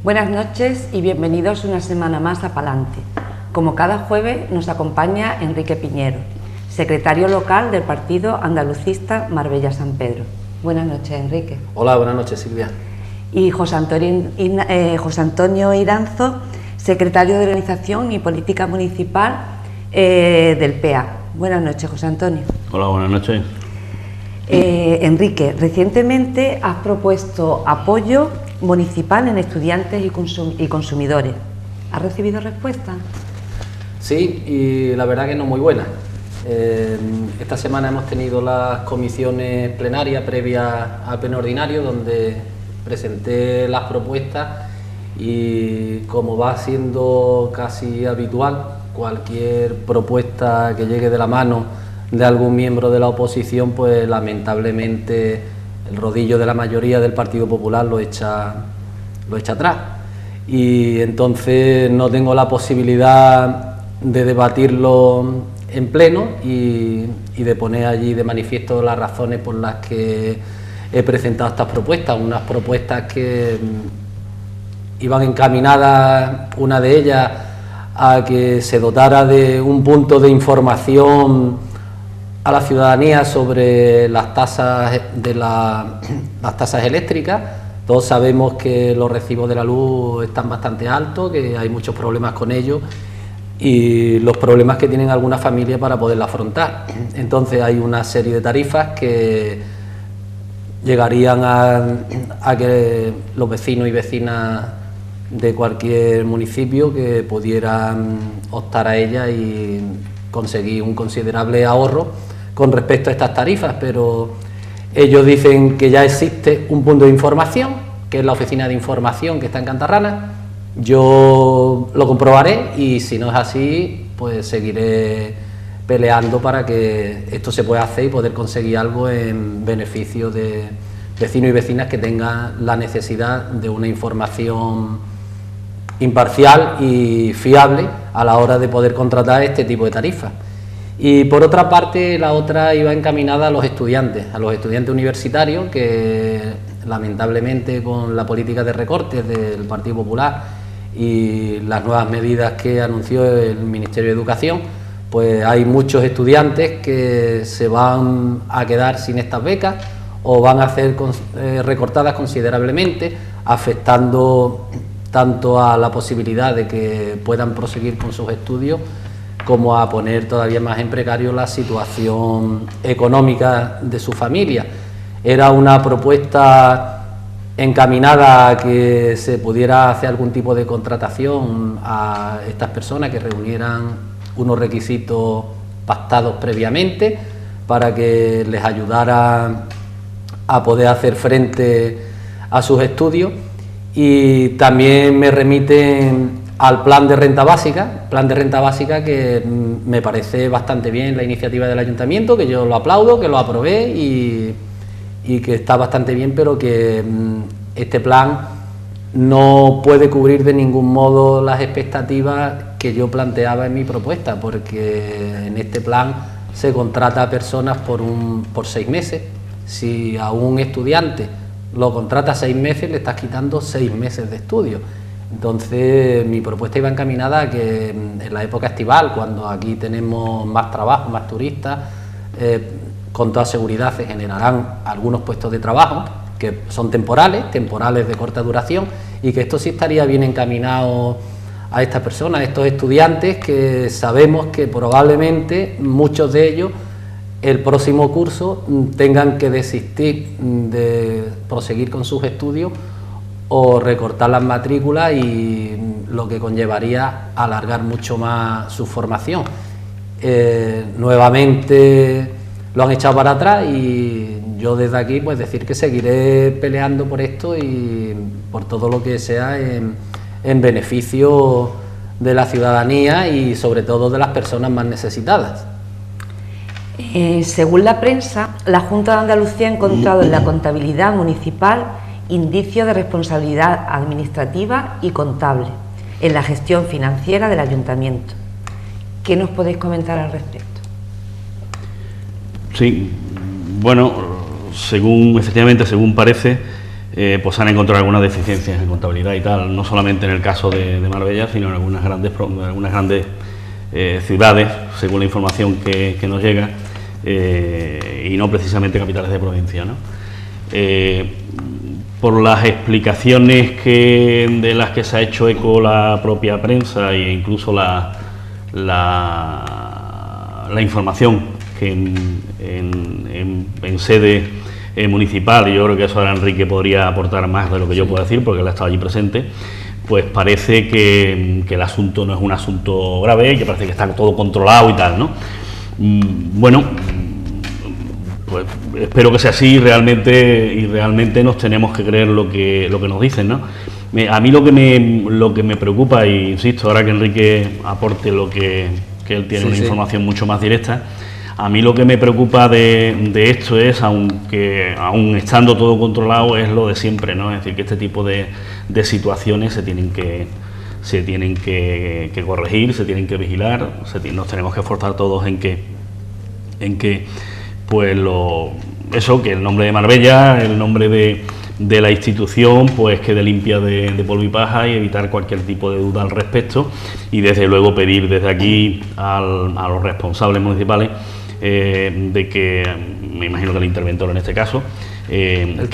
Buenas noches y bienvenidos una semana más a Palante. Como cada jueves nos acompaña Enrique Piñero, secretario local del partido andalucista Marbella-San Pedro. Buenas noches, Enrique. Hola, buenas noches, Silvia. Y José Antonio Iranzo, secretario de Organización y Política Municipal del PEA. Buenas noches, José Antonio. Hola, buenas noches. Enrique, recientemente has propuesto apoyo municipal en estudiantes y consumidores. ¿Has recibido respuesta? Sí, y la verdad que no muy buena. Esta semana hemos tenido las comisiones plenarias previas al pleno ordinario, donde presenté las propuestas y, como va siendo casi habitual, cualquier propuesta que llegue de la mano de algún miembro de la oposición, pues lamentablemente el rodillo de la mayoría del Partido Popular lo echa atrás, y entonces no tengo la posibilidad de debatirlo en pleno y de poner allí de manifiesto las razones por las que he presentado estas propuestas, unas propuestas que iban encaminadas, una de ellas, a que se dotara de un punto de información a la ciudadanía sobre las tasas las tasas eléctricas. Todos sabemos que los recibos de la luz están bastante altos, que hay muchos problemas con ellos y los problemas que tienen algunas familias para poderla afrontar. Entonces hay una serie de tarifas que llegarían a que los vecinos y vecinas de cualquier municipio que pudieran optar a ellas y conseguir un considerable ahorro con respecto a estas tarifas, pero ellos dicen que ya existe un punto de información, que es la oficina de información que está en Cantarrana. Yo lo comprobaré y, si no es así, pues seguiré peleando para que esto se pueda hacer y poder conseguir algo en beneficio de vecinos y vecinas que tengan la necesidad de una información imparcial y fiable a la hora de poder contratar este tipo de tarifas. Y por otra parte, la otra iba encaminada a los estudiantes universitarios, que lamentablemente, con la política de recortes del Partido Popular y las nuevas medidas que anunció el Ministerio de Educación, pues hay muchos estudiantes que se van a quedar sin estas becas o van a ser recortadas considerablemente, afectando tanto a la posibilidad de que puedan proseguir con sus estudios, como a poner todavía más en precario la situación económica de su familia. Era una propuesta encaminada a que se pudiera hacer algún tipo de contratación a estas personas que reunieran unos requisitos pactados previamente para que les ayudara a poder hacer frente a sus estudios, y también me remiten al plan de renta básica, que me parece bastante bien la iniciativa del ayuntamiento, que yo lo aplaudo, que lo aprobé y que está bastante bien, pero que este plan no puede cubrir de ningún modo las expectativas que yo planteaba en mi propuesta, porque en este plan se contrata a personas por 6 meses. Si a un estudiante lo contrata 6 meses, le estás quitando 6 meses de estudio. Entonces, mi propuesta iba encaminada a que en la época estival, cuando aquí tenemos más trabajo, más turistas, con toda seguridad se generarán algunos puestos de trabajo que son temporales de corta duración, y que esto sí estaría bien encaminado a estas personas, a estos estudiantes que sabemos que probablemente muchos de ellos el próximo curso tengan que desistir de proseguir con sus estudios o recortar las matrículas, y lo que conllevaría alargar mucho más su formación. Nuevamente lo han echado para atrás, y yo desde aquí pues decir que seguiré peleando por esto y por todo lo que sea en beneficio de la ciudadanía y sobre todo de las personas más necesitadas. Según la prensa, la Junta de Andalucía ha encontrado en la contabilidad municipal indicios de responsabilidad administrativa y contable en la gestión financiera del ayuntamiento. ¿Qué nos podéis comentar al respecto? Sí, bueno, según parece, pues se han encontrado algunas deficiencias en contabilidad y tal, no solamente en el caso de Marbella, sino en algunas grandes ciudades, según la información que nos llega, y no precisamente capitales de provincia, ¿no? Por las explicaciones de las que se ha hecho eco la propia prensa e incluso la información que en sede municipal, y yo creo que eso ahora Enrique podría aportar más de lo que yo puedo decir porque él ha estado allí presente, pues parece que el asunto no es un asunto grave y que parece que está todo controlado y tal, ¿no? Bueno, pues espero que sea así y realmente nos tenemos que creer lo que nos dicen, ¿no? A mí lo que me preocupa, y insisto, ahora que Enrique aporte que él tiene una información mucho más directa, a mí lo que me preocupa de esto es, aún estando todo controlado, es lo de siempre, ¿no? Es decir, que este tipo de situaciones se tienen que corregir, se tienen que vigilar, nos tenemos que esforzar todos en que pues que el nombre de Marbella, el nombre de la institución, pues quede limpia de polvo y paja y evitar cualquier tipo de duda al respecto, y desde luego pedir desde aquí a los responsables municipales de que, me imagino que el interventor en este caso, el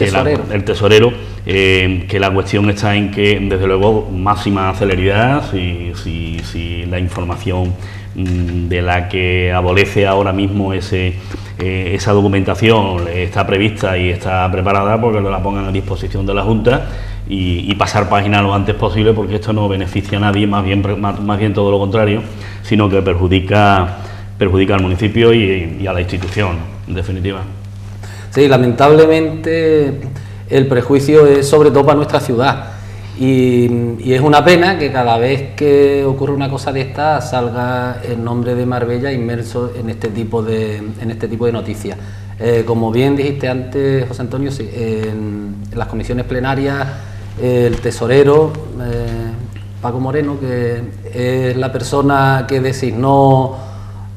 tesorero, que la cuestión está en que desde luego máxima celeridad, si la información de la que adolece ahora mismo esa documentación está prevista y está preparada, porque la pongan a disposición de la Junta y pasar página lo antes posible, porque esto no beneficia a nadie, más bien todo lo contrario, sino que perjudica al municipio y a la institución, en definitiva. Sí, lamentablemente el prejuicio es sobre todo para nuestra ciudad. Y es una pena que cada vez que ocurre una cosa de esta salga el nombre de Marbella inmerso en este tipo de noticias. Como bien dijiste antes, José Antonio, sí, en las comisiones plenarias, el tesorero Paco Moreno, que es la persona que designó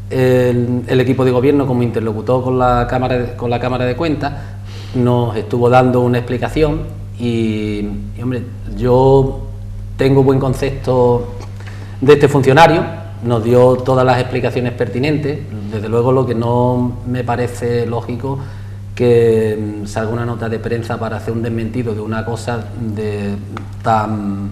el equipo de gobierno como interlocutor con la Cámara de Cuentas, nos estuvo dando una explicación. Y hombre, yo tengo buen concepto de este funcionario, nos dio todas las explicaciones pertinentes. Desde luego, lo que no me parece lógico que salga una nota de prensa para hacer un desmentido de una cosa tan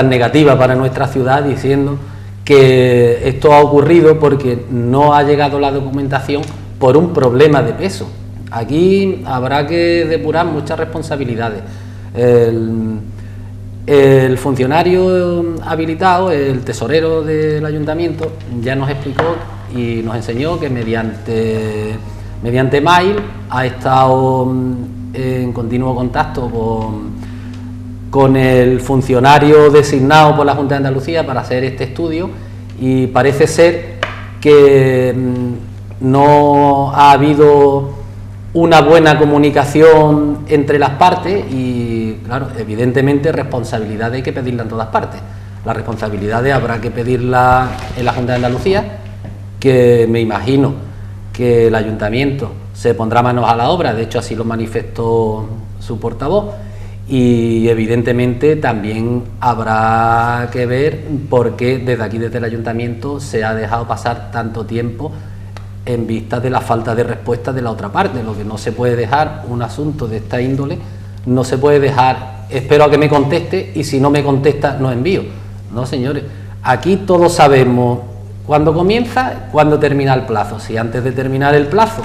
negativa para nuestra ciudad, diciendo que esto ha ocurrido porque no ha llegado la documentación por un problema de peso. Aquí habrá que depurar muchas responsabilidades. El funcionario habilitado, el tesorero del ayuntamiento, ya nos explicó y nos enseñó que mediante mail ha estado en continuo contacto con el funcionario designado por la Junta de Andalucía para hacer este estudio, y parece ser que no ha habido una buena comunicación entre las partes y, claro, evidentemente responsabilidades hay que pedirla en todas partes. Las responsabilidades habrá que pedirla en la Junta de Andalucía, que me imagino que el ayuntamiento se pondrá manos a la obra, de hecho así lo manifestó su portavoz, y evidentemente también habrá que ver por qué desde aquí, desde el ayuntamiento, se ha dejado pasar tanto tiempo en vista de la falta de respuesta de la otra parte. Lo que no se puede dejar, un asunto de esta índole, no se puede dejar, espero a que me conteste y si no me contesta no envío. No, señores, aquí todos sabemos cuándo comienza, cuándo termina el plazo. Si antes de terminar el plazo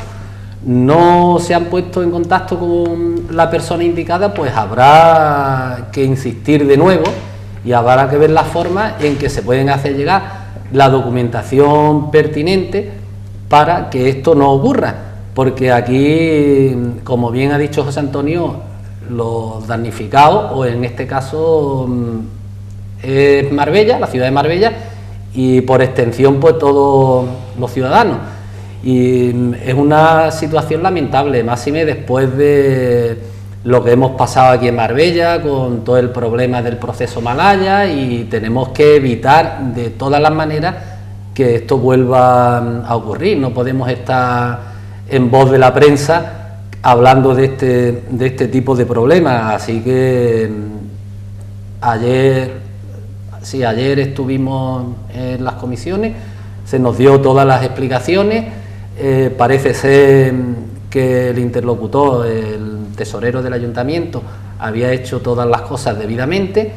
no se han puesto en contacto con la persona indicada, pues habrá que insistir de nuevo y habrá que ver las formas en que se pueden hacer llegar la documentación pertinente para que esto no ocurra, porque aquí, como bien ha dicho José Antonio, los damnificados, o en este caso es Marbella, la ciudad de Marbella, y por extensión pues todos los ciudadanos. Y es una situación lamentable, máxime después de lo que hemos pasado aquí en Marbella con todo el problema del proceso Malaya, y tenemos que evitar de todas las maneras que esto vuelva a ocurrir. No podemos estar en voz de la prensa hablando de este tipo de problemas. Así que ayer estuvimos en las comisiones, se nos dio todas las explicaciones. Parece ser que el interlocutor, el tesorero del ayuntamiento, había hecho todas las cosas debidamente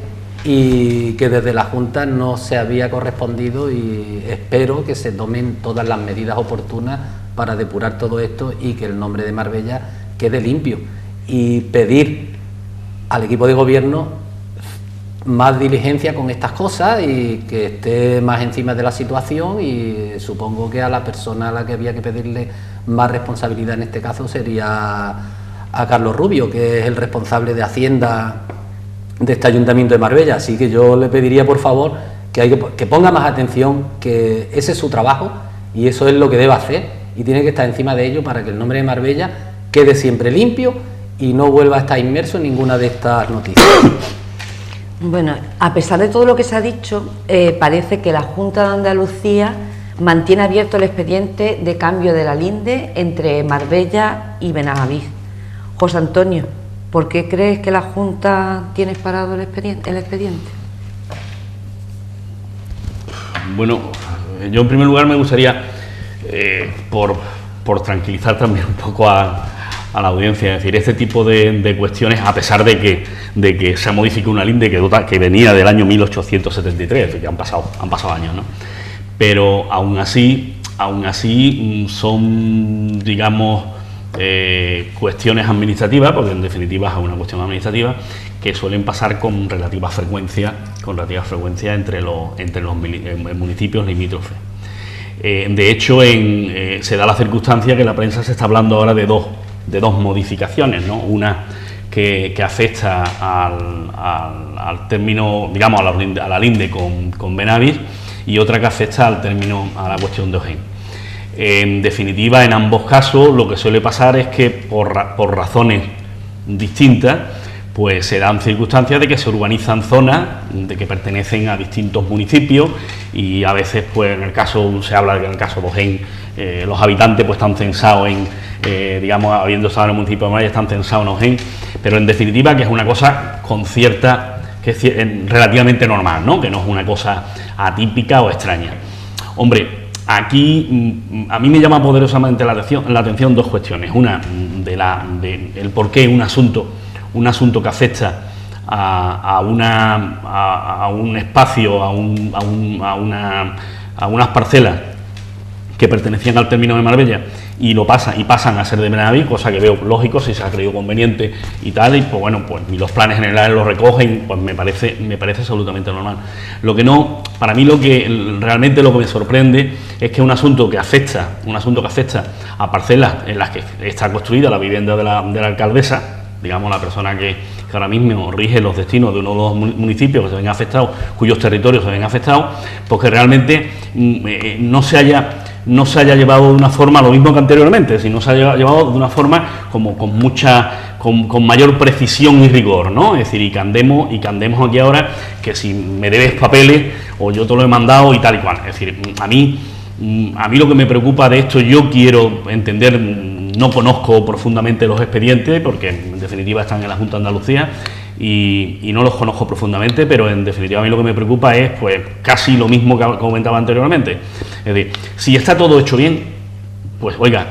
y que desde la Junta no se había correspondido, y espero que se tomen todas las medidas oportunas para depurar todo esto y que el nombre de Marbella quede limpio, y pedir al equipo de gobierno más diligencia con estas cosas y que esté más encima de la situación. Y supongo que a la persona a la que había que pedirle más responsabilidad en este caso sería a Carlos Rubio, que es el responsable de Hacienda de este Ayuntamiento de Marbella. Así que yo le pediría, por favor, que ponga más atención, que ese es su trabajo y eso es lo que debe hacer, y tiene que estar encima de ello para que el nombre de Marbella quede siempre limpio y no vuelva a estar inmerso en ninguna de estas noticias. Bueno, a pesar de todo lo que se ha dicho, parece que la Junta de Andalucía mantiene abierto el expediente de cambio de la linde entre Marbella y Benavís. José Antonio, ¿por qué crees que la Junta tiene parado el expediente? Bueno, yo en primer lugar me gustaría, por tranquilizar también un poco a la audiencia, es decir, este tipo de cuestiones, a pesar de que se ha modificado una linde que venía del año 1873, es decir, que han pasado años, ¿no? Pero aún así son, digamos, cuestiones administrativas, porque en definitiva es una cuestión administrativa, que suelen pasar con relativa frecuencia entre los municipios limítrofes. De hecho, se da la circunstancia que en la prensa se está hablando ahora de dos modificaciones, ¿no? Una que afecta al término, digamos, a la linde con Benavís, y otra que afecta a la cuestión de Ojén. En definitiva, en ambos casos lo que suele pasar es que por razones distintas, pues se dan circunstancias de que se urbanizan zonas de que pertenecen a distintos municipios, y a veces, pues en el caso, se habla de que en el caso de Ojén, los habitantes pues están censados digamos, habiendo estado en el municipio de Marbella, están censados en Ojén, pero en definitiva que es una cosa que es relativamente normal, ¿no? Que no es una cosa atípica o extraña. Hombre, aquí a mí me llama poderosamente la atención dos cuestiones. Una, de el por qué un asunto que afecta a un espacio, a unas parcelas que pertenecían al término de Marbella y pasan a ser de Benavís, cosa que veo lógico si se ha creído conveniente y tal, y pues bueno, pues y los planes generales lo recogen, pues me parece absolutamente normal. Para mí realmente lo que me sorprende es que un asunto que afecta a parcelas en las que está construida la vivienda de la alcaldesa, digamos la persona que ahora mismo rige los destinos de uno de los municipios que se ven afectados, cuyos territorios se ven afectados, pues que realmente no se haya llevado de una forma, lo mismo que anteriormente, sino se haya llevado de una forma como con mayor precisión y rigor, ¿no? Es decir, y que andemos aquí ahora que si me debes papeles o yo te lo he mandado y tal y cual. Es decir, a mí lo que me preocupa de esto, yo quiero entender, no conozco profundamente los expedientes porque en definitiva están en la Junta de Andalucía y no los conozco profundamente, pero en definitiva a mí lo que me preocupa es pues casi lo mismo que comentaba anteriormente. Es decir, si está todo hecho bien, pues oiga,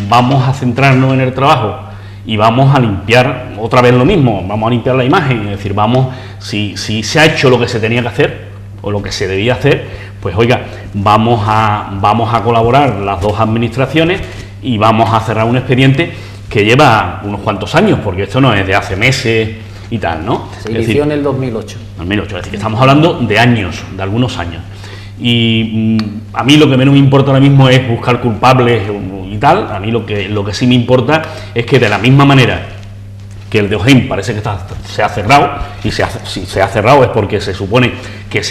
vamos a centrarnos en el trabajo y vamos a limpiar otra vez lo mismo, vamos a limpiar la imagen, es decir, si se ha hecho lo que se tenía que hacer o lo que se debía hacer, pues oiga, vamos a colaborar las dos administraciones y vamos a cerrar un expediente que lleva unos cuantos años, porque esto no es de hace meses y tal, ¿no? Se inició en el 2008. Es decir, que estamos hablando de años, de algunos años. Y a mí lo que menos me importa ahora mismo es buscar culpables y tal. A mí lo que sí me importa es que de la misma manera que el de Ojén parece que se ha cerrado, y si se ha cerrado es porque se supone que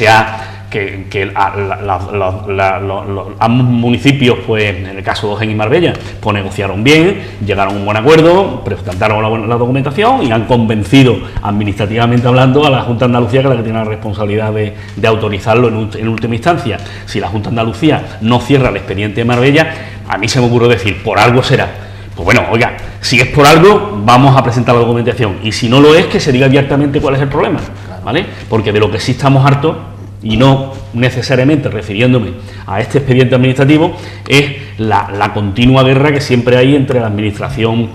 ambos municipios, pues en el caso de Ojén y Marbella, pues negociaron bien, llegaron a un buen acuerdo, presentaron la documentación y han convencido, administrativamente hablando, a la Junta de Andalucía, que es la que tiene la responsabilidad de autorizarlo en última instancia. Si la Junta de Andalucía no cierra el expediente de Marbella, a mí se me ocurre decir, por algo será. Pues bueno, oiga, si es por algo, vamos a presentar la documentación, y si no lo es, que se diga abiertamente cuál es el problema, ¿vale? Porque de lo que sí estamos hartos, y no necesariamente refiriéndome a este expediente administrativo, es la continua guerra que siempre hay entre la administración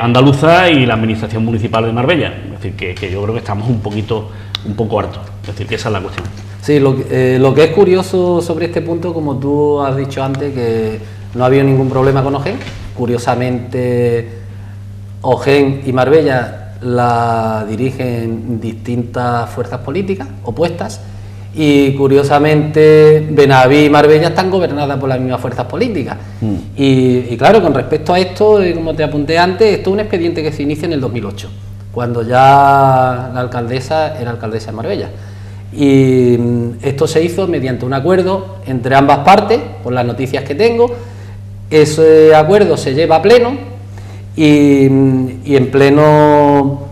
andaluza y la administración municipal de Marbella. Es decir, que yo creo que estamos un poco hartos. Es decir, que esa es la cuestión. Sí, lo que es curioso sobre este punto, como tú has dicho antes, que no ha habido ningún problema con Ogen. Curiosamente, Ogen y Marbella la dirigen distintas fuerzas políticas opuestas, y curiosamente Benaví y Marbella están gobernadas por las mismas fuerzas políticas. Y claro, con respecto a esto, como te apunté antes, esto es un expediente que se inicia en el 2008, cuando ya la alcaldesa era alcaldesa de Marbella. Y esto se hizo mediante un acuerdo entre ambas partes, por las noticias que tengo. Ese acuerdo se lleva a pleno y en pleno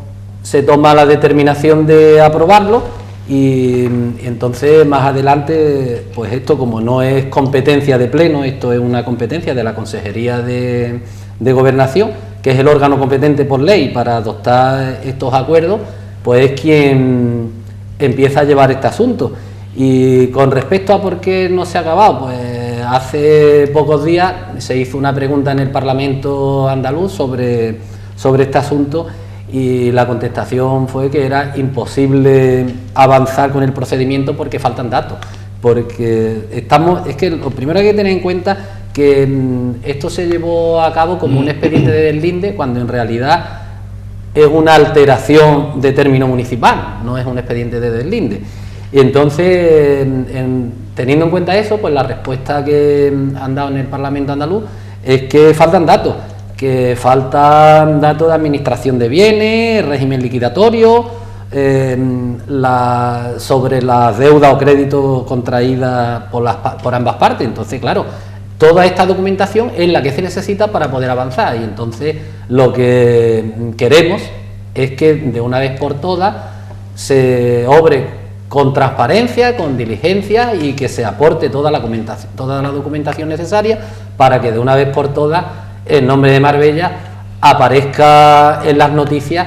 se toma la determinación de aprobarlo, y entonces más adelante, pues esto, como no es competencia de pleno, esto es una competencia de la Consejería de Gobernación, que es el órgano competente por ley para adoptar estos acuerdos, pues es quien empieza a llevar este asunto. Y con respecto a por qué no se ha acabado, pues hace pocos días se hizo una pregunta en el Parlamento andaluz sobre este asunto, y la contestación fue que era imposible avanzar con el procedimiento porque faltan datos. Porque es que lo primero hay que tener en cuenta que esto se llevó a cabo como un expediente de deslinde, cuando en realidad es una alteración de término municipal, no es un expediente de deslinde. Y entonces, teniendo en cuenta eso, pues la respuesta que han dado en el Parlamento andaluz es que faltan datos, de administración de bienes, régimen liquidatorio, sobre las deudas o créditos contraídas por ambas partes. Entonces, claro, toda esta documentación es la que se necesita para poder avanzar, y entonces lo que queremos es que de una vez por todas se obre con transparencia, con diligencia, y que se aporte toda la documentación necesaria para que de una vez por todas el nombre de Marbella aparezca en las noticias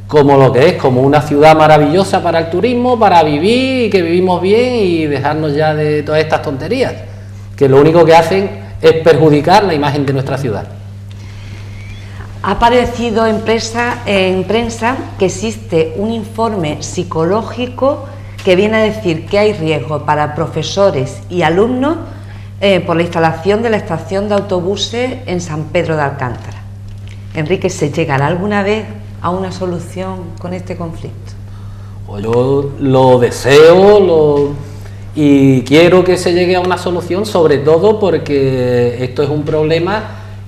como lo que es, como una ciudad maravillosa para el turismo, para vivir, y que vivimos bien, y dejarnos ya de todas estas tonterías, que lo único que hacen es perjudicar la imagen de nuestra ciudad. Ha aparecido en prensa que existe un informe psicológico que viene a decir que hay riesgo para profesores y alumnos por la instalación de la estación de autobuses en San Pedro de Alcántara. Enrique, ¿se llegará alguna vez a una solución con este conflicto? Pues yo lo deseo, y quiero que se llegue a una solución, sobre todo porque esto es un problema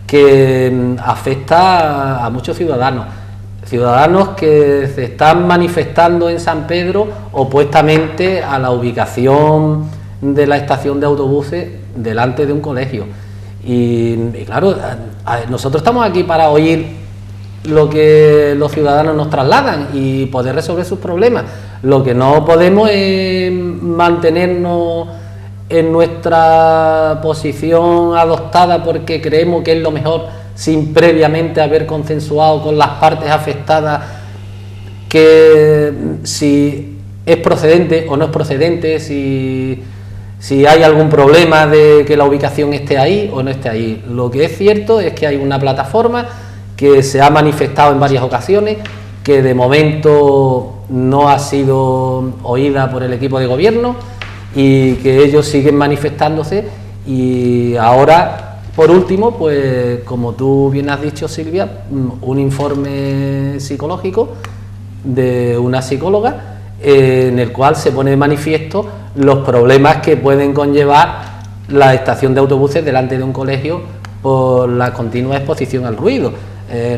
que afecta a muchos ciudadanos que se están manifestando en San Pedro opuestamente a la ubicación de la estación de autobuses delante de un colegio. Y claro, nosotros estamos aquí para oír lo que los ciudadanos nos trasladan y poder resolver sus problemas. Lo que no podemos es mantenernos en nuestra posición adoptada porque creemos que es lo mejor, sin previamente haber consensuado con las partes afectadas que si es procedente o no es procedente, si hay algún problema de que la ubicación esté ahí o no esté ahí. Lo que es cierto es que hay una plataforma que se ha manifestado en varias ocasiones, que de momento no ha sido oída por el equipo de gobierno, y que ellos siguen manifestándose. Y ahora, por último, pues como tú bien has dicho, Silvia, un informe psicológico de una psicóloga en el cual se pone de manifiesto los problemas que pueden conllevar la estación de autobuses delante de un colegio por la continua exposición al ruido.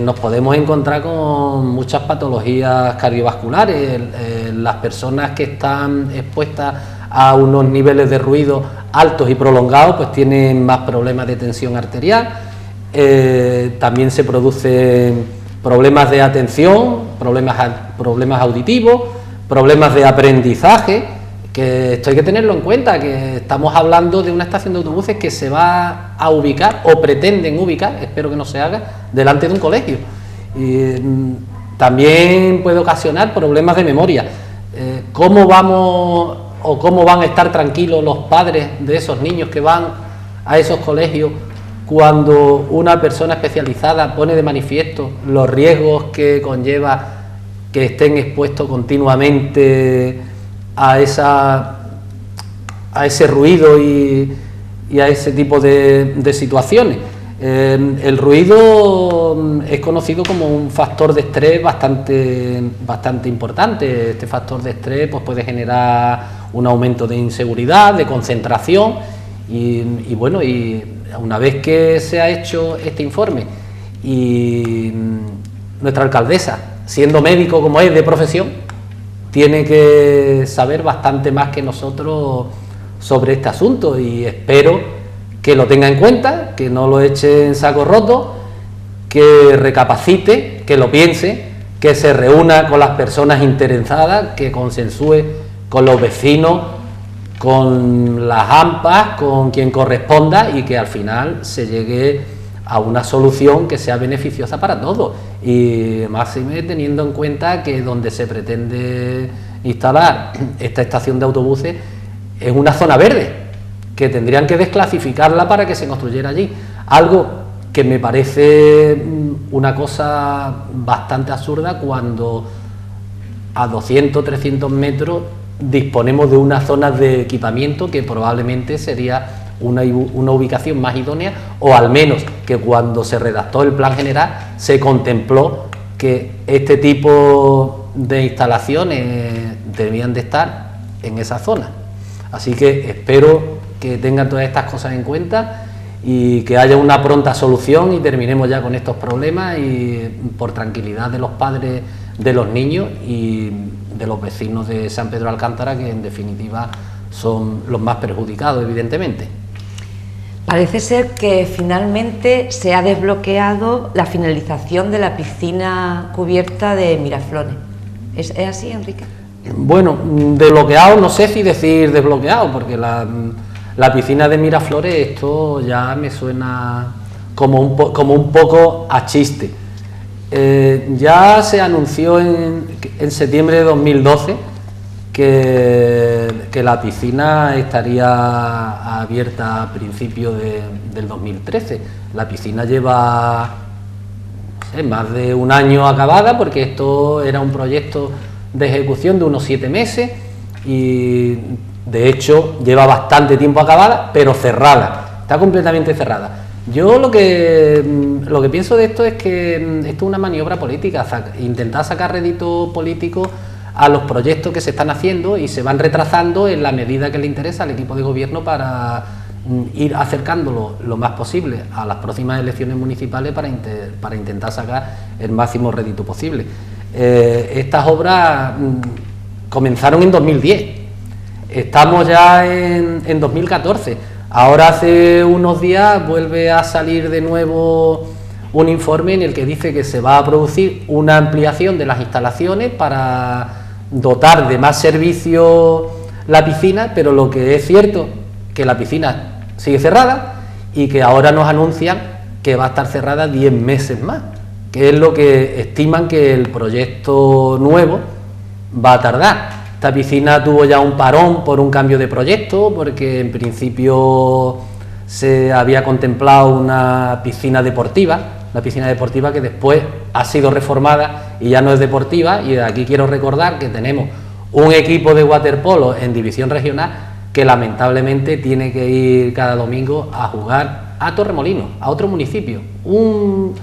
Nos podemos encontrar con muchas patologías cardiovasculares. Las personas que están expuestas a unos niveles de ruido altos y prolongados pues tienen más problemas de tensión arterial. También se producen problemas de atención, problemas auditivos, problemas de aprendizaje, que esto hay que tenerlo en cuenta, que estamos hablando de una estación de autobuses que se va a ubicar, o pretenden ubicar, espero que no se haga, delante de un colegio. Y también puede ocasionar problemas de memoria. ¿Cómo vamos o cómo van a estar tranquilos los padres de esos niños que van a esos colegios cuando una persona especializada pone de manifiesto los riesgos que conlleva que estén expuestos continuamente a ese ruido y a ese tipo de situaciones? El ruido es conocido como un factor de estrés bastante importante. Este factor de estrés pues, puede generar un aumento de inseguridad, de concentración y bueno, y una vez que se ha hecho este informe y nuestra alcaldesa, siendo médico como es de profesión, tiene que saber bastante más que nosotros sobre este asunto y espero que lo tenga en cuenta, que no lo eche en saco roto, que recapacite, que lo piense, que se reúna con las personas interesadas, que consensúe con los vecinos, con las AMPAs, con quien corresponda y que al final se llegue a una solución que sea beneficiosa para todos. Y máxime teniendo en cuenta que donde se pretende instalar esta estación de autobuses es una zona verde, que tendrían que desclasificarla para que se construyera allí. Algo que me parece una cosa bastante absurda cuando a 200, 300 metros disponemos de unas zonas de equipamiento que probablemente sería una ubicación más idónea, o al menos que cuando se redactó el plan general se contempló que este tipo de instalaciones debían de estar en esa zona. Así que espero que tengan todas estas cosas en cuenta y que haya una pronta solución y terminemos ya con estos problemas, y por tranquilidad de los padres de los niños y de los vecinos de San Pedro de Alcántara, que en definitiva son los más perjudicados, evidentemente. Parece ser que finalmente se ha desbloqueado la finalización de la piscina cubierta de Miraflores. ¿Es así, Enrique? Bueno, desbloqueado, no sé si decir desbloqueado, porque la piscina de Miraflores, esto ya me suena como un poco a chiste. Ya se anunció en septiembre de 2012 que la piscina estaría abierta a principios del 2013. La piscina lleva más de un año acabada, porque esto era un proyecto de ejecución de unos 7 meses y de hecho lleva bastante tiempo acabada, pero cerrada, está completamente cerrada. Yo lo que pienso de esto es que esto es una maniobra política, intentar sacar rédito político a los proyectos que se están haciendo y se van retrasando en la medida que le interesa al equipo de gobierno para ir acercándolo lo más posible a las próximas elecciones municipales para intentar sacar el máximo rédito posible. Estas obras comenzaron en 2010, estamos ya en 2014, ahora hace unos días vuelve a salir de nuevo un informe en el que dice que se va a producir una ampliación de las instalaciones para dotar de más servicio la piscina, pero lo que es cierto que la piscina sigue cerrada y que ahora nos anuncian que va a estar cerrada 10 meses más, que es lo que estiman que el proyecto nuevo va a tardar. Esta piscina tuvo ya un parón por un cambio de proyecto, porque en principio se había contemplado una piscina deportiva que después ha sido reformada y ya no es deportiva, y de aquí quiero recordar que tenemos un equipo de waterpolo en división regional que lamentablemente tiene que ir cada domingo a jugar a Torremolinos, a otro municipio, un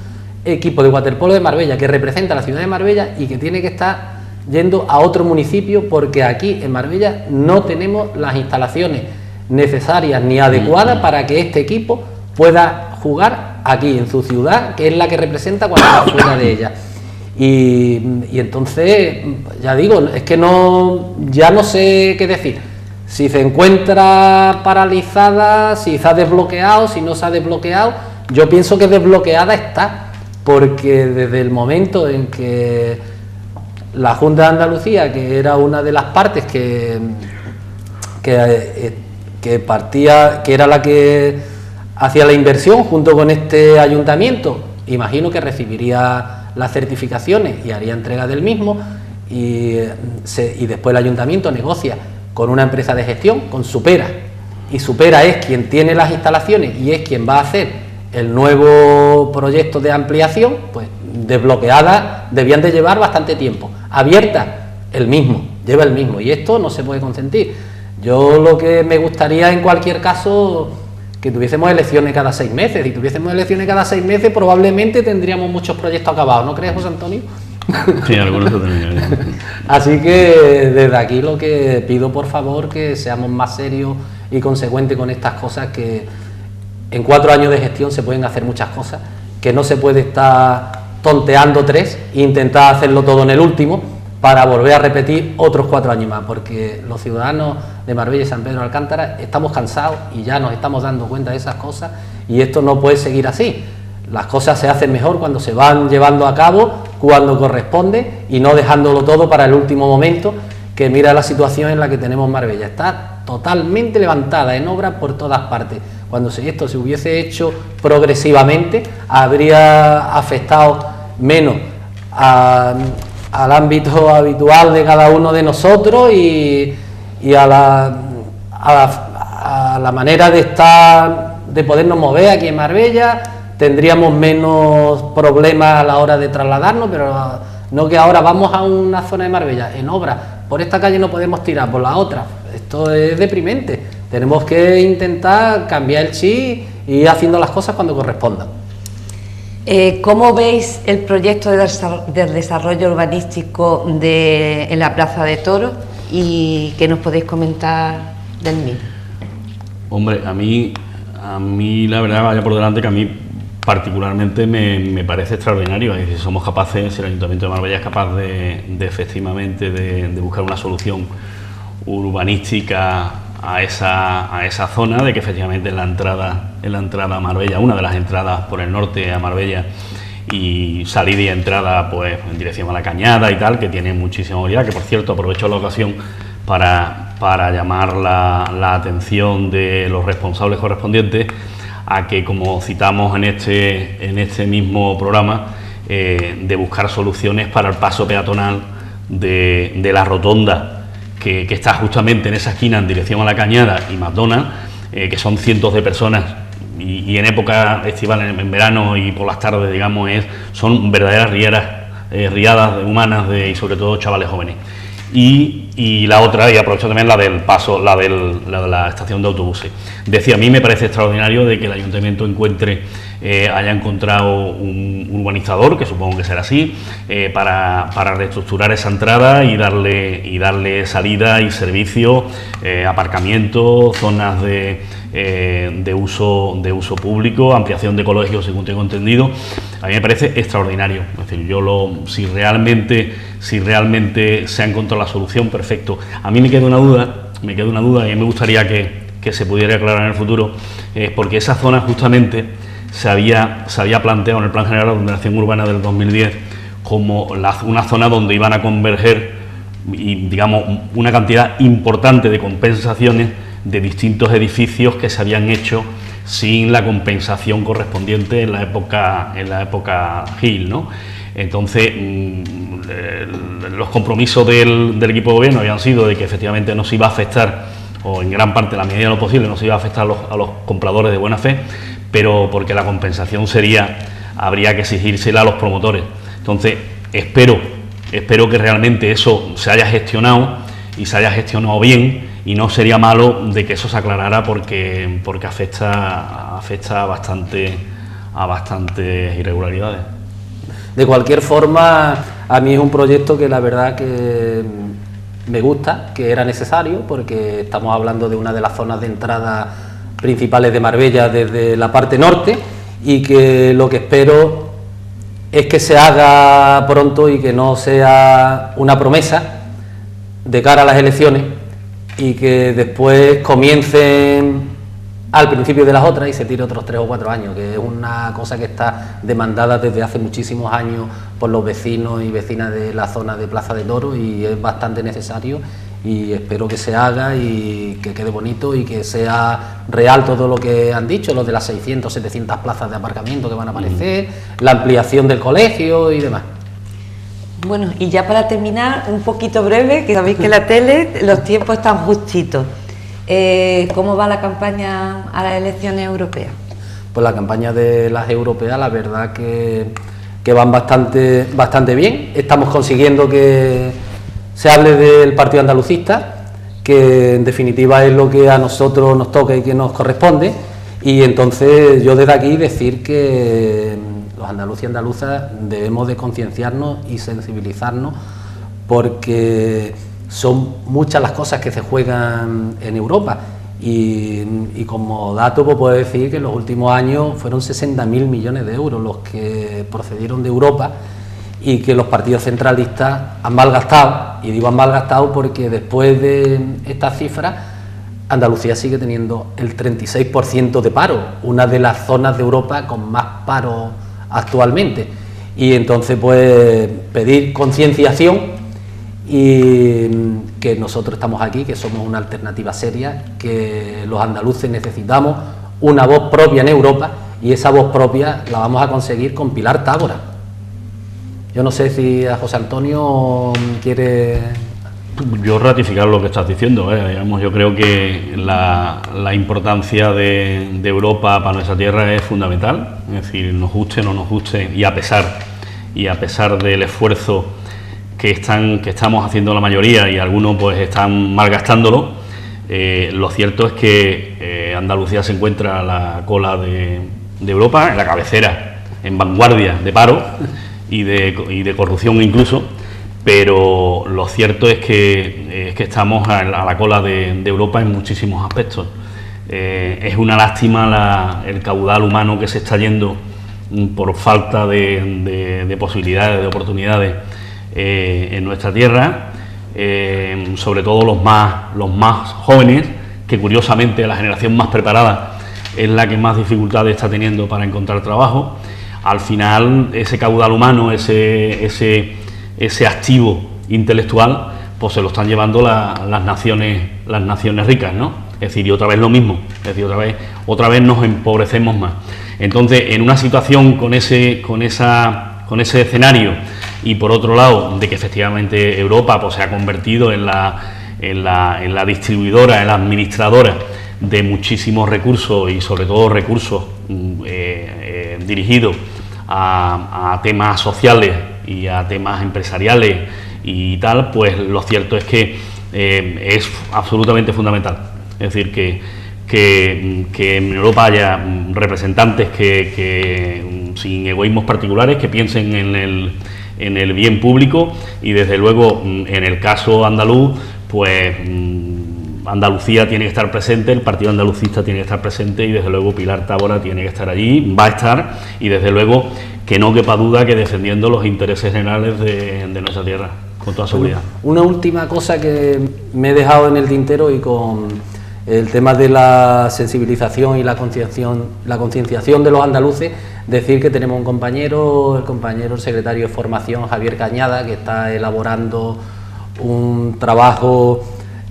equipo de waterpolo de Marbella que representa a la ciudad de Marbella y que tiene que estar yendo a otro municipio porque aquí en Marbella no tenemos las instalaciones necesarias ni adecuadas para que este equipo pueda jugar aquí en su ciudad, que es la que representa cuando está fuera de ella. Y entonces, ya digo, es que ya no sé qué decir. Si se encuentra paralizada, si se ha desbloqueado, si no se ha desbloqueado. Yo pienso que desbloqueada está, porque desde el momento en que la Junta de Andalucía, que era una de las partes que que partía, que era la que hacía la inversión junto con este ayuntamiento, imagino que recibiría las certificaciones y haría entrega del mismo, y después el ayuntamiento negocia con una empresa de gestión, con Supera, y Supera es quien tiene las instalaciones y es quien va a hacer el nuevo proyecto de ampliación. Pues desbloqueadas debían de llevar bastante tiempo, abiertas lleva el mismo, y esto no se puede consentir. Yo lo que me gustaría en cualquier caso que tuviésemos elecciones cada 6 meses. Si tuviésemos elecciones cada 6 meses probablemente tendríamos muchos proyectos acabados, ¿no crees, José Antonio? Sí, algunos lo tendrían. Así que desde aquí lo que pido, por favor, que seamos más serios y consecuentes con estas cosas, que en 4 años de gestión se pueden hacer muchas cosas, que no se puede estar tonteando 3 e intentar hacerlo todo en el último para volver a repetir otros 4 años más, porque los ciudadanos de Marbella y San Pedro de Alcántara estamos cansados y ya nos estamos dando cuenta de esas cosas, y esto no puede seguir así. Las cosas se hacen mejor cuando se van llevando a cabo, cuando corresponde, y no dejándolo todo para el último momento, que mira la situación en la que tenemos Marbella. Está totalmente levantada en obras por todas partes. Cuando esto se hubiese hecho progresivamente, habría afectado menos al ámbito habitual de cada uno de nosotros y a la manera de estar, de podernos mover aquí en Marbella. Tendríamos menos problemas a la hora de trasladarnos, pero no que ahora vamos a una zona de Marbella en obra, por esta calle no podemos tirar, por la otra. Esto es deprimente. Tenemos que intentar cambiar el chip y ir haciendo las cosas cuando correspondan. ¿Cómo veis el proyecto de desarrollo urbanístico en la Plaza de Toros, y qué nos podéis comentar del mismo? Hombre, a mí la verdad, vaya por delante, que a mí particularmente me parece extraordinario. Si somos capaces, si el Ayuntamiento de Marbella es capaz de efectivamente de buscar una solución urbanística a esa zona, de que efectivamente en la entrada a Marbella, una de las entradas por el norte a Marbella, y salida y entrada pues en dirección a la Cañada y tal, que tiene muchísima movilidad, que por cierto aprovecho la ocasión para llamar la atención de los responsables correspondientes a que, como citamos en este mismo programa, de buscar soluciones para el paso peatonal de la rotonda que está justamente en esa esquina en dirección a la Cañada y McDonald's, que son cientos de personas, y en época estival, en verano y por las tardes, digamos, son verdaderas riadas humanas y sobre todo chavales jóvenes. Y la otra, y aprovecho también la del paso, la de la estación de autobuses. Decía, a mí me parece extraordinario de que el ayuntamiento haya encontrado un urbanizador, que supongo que será así, para reestructurar esa entrada y darle salida y servicio, aparcamiento, zonas de uso público, ampliación de colegios, según tengo entendido. A mí me parece extraordinario. Es decir, si realmente se ha encontrado la solución, perfecto. A mí me queda una duda y me gustaría que se pudiera aclarar en el futuro, porque esa zona justamente se había planteado en el Plan General de Ordenación Urbana del 2010 como una zona donde iban a converger, y digamos, una cantidad importante de compensaciones de distintos edificios que se habían hecho sin la compensación correspondiente en la época Gil, ¿no? Entonces, los compromisos del equipo de gobierno habían sido de que efectivamente no se iba a afectar, o en gran parte, la medida de lo posible, no se iba a afectar a los compradores de buena fe, pero porque la compensación habría que exigírsela a los promotores. Entonces, espero que realmente eso se haya gestionado y se haya gestionado bien, y no sería malo de que eso se aclarara, porque afecta a bastantes irregularidades. De cualquier forma, a mí es un proyecto que la verdad que me gusta, que era necesario, porque estamos hablando de una de las zonas de entrada principales de Marbella desde la parte norte, y que lo que espero es que se haga pronto y que no sea una promesa de cara a las elecciones, y que después comiencen al principio de las otras y se tire otros 3 o 4 años, que es una cosa que está demandada desde hace muchísimos años por los vecinos y vecinas de la zona de Plaza de Toros, y es bastante necesario, y espero que se haga y que quede bonito y que sea real todo lo que han dicho, lo de las 600, 700 plazas de aparcamiento que van a aparecer, la ampliación del colegio y demás. Bueno, y ya para terminar, un poquito breve, que sabéis que en la tele los tiempos están justitos. ¿Cómo va la campaña a las elecciones europeas? Pues la campaña de las europeas, la verdad que van bastante bien. Estamos consiguiendo que se hable del partido andalucista, que en definitiva es lo que a nosotros nos toca y que nos corresponde, y entonces yo desde aquí decir que los andaluces y andaluzas debemos de concienciarnos y sensibilizarnos, porque son muchas las cosas que se juegan en Europa, y como dato pues puedo decir que en los últimos años fueron 60.000 millones de euros los que procedieron de Europa, y que los partidos centralistas han malgastado, y digo han malgastado porque después de estas cifras Andalucía sigue teniendo el 36% de paro, una de las zonas de Europa con más paro actualmente, y entonces pues pedir concienciación y que nosotros estamos aquí, que somos una alternativa seria, que los andaluces necesitamos una voz propia en Europa, y esa voz propia la vamos a conseguir con Pilar Tábora. Yo no sé si a José Antonio quiere... Yo ratificar lo que estás diciendo, digamos, yo creo que la importancia de Europa para nuestra tierra es fundamental, es decir, nos guste o no nos guste, y a pesar del esfuerzo que estamos haciendo la mayoría, y algunos pues están malgastándolo, lo cierto es que Andalucía se encuentra a la cola de Europa, en la cabecera, en vanguardia de paro y de corrupción incluso, pero lo cierto es que estamos a la cola de Europa en muchísimos aspectos. Es una lástima el caudal humano que se está yendo por falta de posibilidades, de oportunidades en nuestra tierra, sobre todo los más jóvenes, que curiosamente la generación más preparada es la que más dificultades está teniendo para encontrar trabajo. Al final ese caudal humano, ese activo intelectual, pues se lo están llevando las naciones ricas, ¿no? Es decir, y otra vez lo mismo, es decir, otra vez nos empobrecemos más. Entonces, en una situación con ese escenario, y por otro lado, de que efectivamente Europa pues se ha convertido en la distribuidora, en la administradora de muchísimos recursos, y sobre todo recursos dirigidos a temas sociales y a temas empresariales y tal, pues lo cierto es que es absolutamente fundamental. Es decir, que en Europa haya representantes que sin egoísmos particulares, que piensen en el bien público, y desde luego en el caso andaluz, pues Andalucía tiene que estar presente, el Partido Andalucista tiene que estar presente, y desde luego Pilar Tábora tiene que estar allí, va a estar, y desde luego que no quepa duda que defendiendo los intereses generales de nuestra tierra, con toda seguridad. Una última cosa que me he dejado en el tintero, y con el tema de la sensibilización y la concienciación de los andaluces, decir que tenemos un compañero, el secretario de Formación, Javier Cañada, que está elaborando un trabajo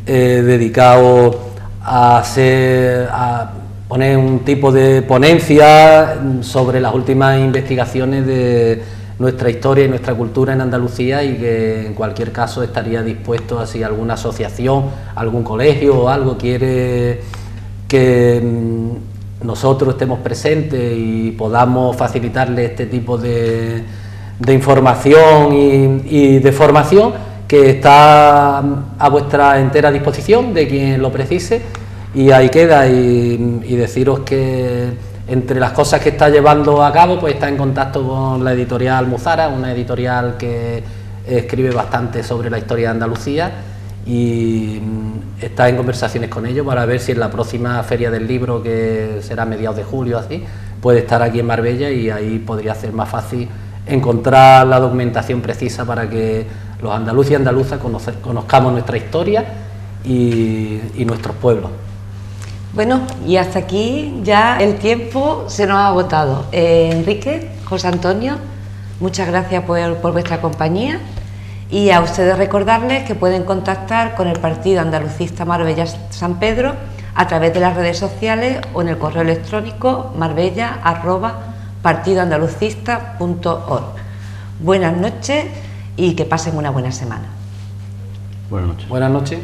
dedicado a poner un tipo de ponencia sobre las últimas investigaciones de nuestra historia y nuestra cultura en Andalucía, y que en cualquier caso estaría dispuesto a, si alguna asociación, algún colegio o algo quiere que nosotros estemos presentes y podamos facilitarle este tipo de información y de formación, que está a vuestra entera disposición de quien lo precise. Y ahí queda, y deciros que entre las cosas que está llevando a cabo, pues está en contacto con la editorial Almuzara, una editorial que escribe bastante sobre la historia de Andalucía, y está en conversaciones con ellos para ver si en la próxima Feria del Libro, que será a mediados de julio así, puede estar aquí en Marbella, y ahí podría ser más fácil encontrar la documentación precisa para que los andaluces y andaluzas conozcamos nuestra historia y nuestros pueblos. Bueno, y hasta aquí ya el tiempo se nos ha agotado. Enrique, José Antonio, muchas gracias por vuestra compañía, Y a ustedes recordarles que pueden contactar con el Partido Andalucista Marbella San Pedro a través de las redes sociales o en el correo electrónico marbella@partidoandalucista.org. Buenas noches y que pasen una buena semana. Buenas noches. Buenas noches.